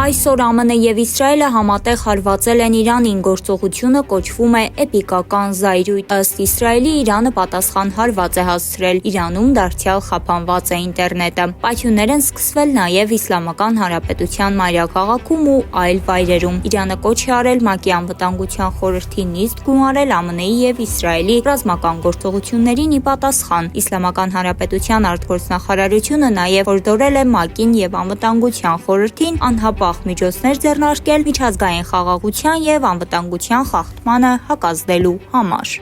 Այսօր ԱՄՆ եւ Իսրայելը համատեղ հարվածել են Իրանին, գործողությունը կոչվում է էպիկական զայրույթ։ Ըստ Իսրայելի Իրանը պատասխան հարված է հասցրել, Իրանում դարձյալ խափանված է ինտերնետը։ Պայթյուններ են սկսվել նաեւ Իսլամական Հանրապետության մայրաքաղաքում ու այլ վայրերում։ Իրանը կոչ է արել ՄԱԿ-ի անվտանգության խորհրդի նիստ գումարել ԱՄՆ-ի եւ Իսրայելի ռազմական գործողություններին ի պատասխան։ Իսլամական Հանրապետության արտգործնախարարությունը նաեւ հորդորել է ՄԱԿ-ին եւ անվտանգության խորհրդին անհապաղ միջոցներ ձեռնարկել միջազգային խաղաղության եւ անվտանգության խախտմանը հակազդելու համար։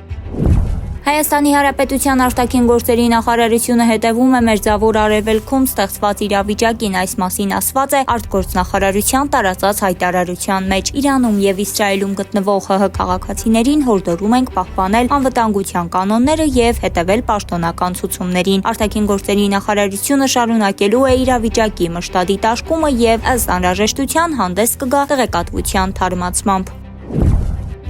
Հայաստանի Հանրապետության արտաքին գործերի նախարարությունը հետևում է Մերձավոր Արևելքում ստեղծված իրավիճակին, այս մասին ասված է արտգործնախարարության տարածած հայտարարության մեջ։ Իրանում եւ Իսրայելում գտնվող ՀՀ քաղաքացիներին հորդորում ենք պահպանել անվտանգության կանոնները եւ հետեւել պաշտոնական ցուցումներին։ Արտաքին գործերի նախարարությունը շարունակելու է իրավիճակի մշտադիտարկումը եւ ըստ անհրաժեշտության հանդես կգա տեղեկատվության թարմացմամբ։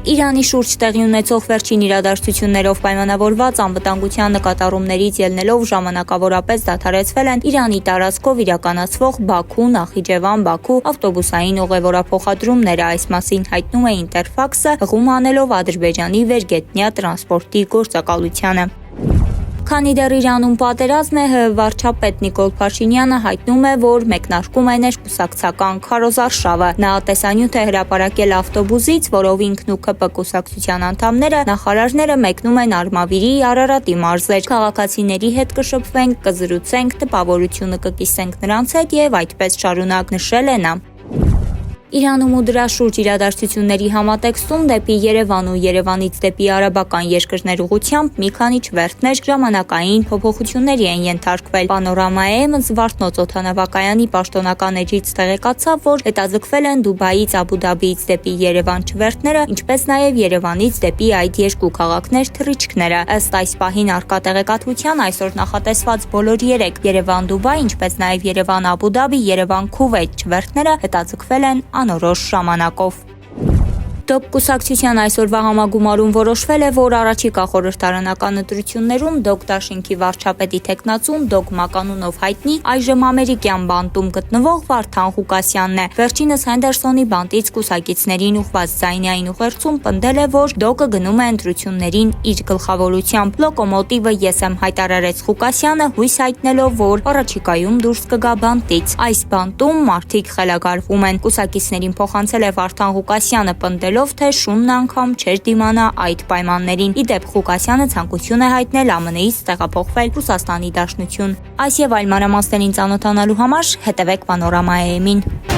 Իրանի շուրջ տեղի ունեցող վերջին իրադարձություններով պայմանավորված անվտանգության նկատառումներից ելնելով ժամանակավորապես դադարեցվել են Իրանի տարածքով իրականացվող Բաքու-Նախիջևան-Բաքու ավտոբուսային ուղևորափոխադրումները, այս մասին հայտնում է Ինտերֆաքսը, հղում անելով Ադրբեջանի վերգետնյա տրանսպորտի գործակալությանը։ Քանի դեռ Իրանում պատերազմ է, ՀՀ վարչապետ Նիկոլ Փաշինյանը հայտնում է, որ մեկնարկում է ներկուսակցական քարոզարշավը։ Նա տեսանյութ է հրապարակել ավտոբուսից, որով ինքն ու ՔՊ կուսակցության անդամները, նախարարները մեկնում են Արմավիրի, Արարատի մարզեր։ Քաղաքացիների հետ կշփվենք, կզրուցենք, տպավորությունը կկիսենք նրանց հետ եւ այդպես շարունակ, նշել է նա։ Իրանում ու դրա շուրջ իրադարձությունների համատեքստում դեպի Երևան ու Երևանից դեպի արաբական երկրներ ուղղությամբ մի քանի չվերթներ ժամանակային փոփոխությունների են ենթարկվել։ Պանորամայեմ Զվարթնոց օդանավակայանի պաշտոնական էջից տեղեկացավ, որ հետաձգվել են Դուբայից, Աբու Դաբիից դեպի Երևան չվերթները, ինչպես նաև Երևանից դեպի այդ երկու քաղաքներ թռիչքները։ Ըստ այս պահին առկա տեղեկատվության այսօր նախատեսված բոլոր 3 Երևան-Դուբայ, ինչպես նաև Երևան-Աբու Դաբի, Երևան-Քուվեյթ չվերթները հետաձգվել են անորոշ ժամանակով։ ԴՕԿ կուսակցության այսօրվա համագումարում որոշվել է, որ առաջիկա խորհրդարանական ընտրություններում ԴՕԿ դաշինքի վարչապետի թեկնածուն ԴՕԿ մականունով հայտնի այժմ ամերիկյան բանտում գտնվող Վարդան Ղուկասյանն է։ Վերջինս Հենդերսոնի բանտից կուսակիցներին ուղղված ձայնային ուղերձում պնդել է, որ ԴՕԿ-ը գնում է ընտրություններին իր գլխավորությամբ։ Լոկոմոտիվը ես եմ հայտարարեց Ղուկասյանը, հույս հայտնելով, որ առաջիկայում դուրս կգա բանտից։ Այս բանտում մարդիկ խելագարվում են։ Կուսակիցներին փոխանցել է Վարդան Ղուկասյանը, պնդելով, թե շունն անգամ չէր դիմանա այդ պայմաններին։ Ի դեպ Ղուկասյանը ցանկություն է հայտնել ԱՄՆ-ից տեղափոխվել Ռուսաստանի Դաշնություն։ Այս եւ այլ մանրամասներին ծանոթանալու համար հետևեք Պանորամայեմին։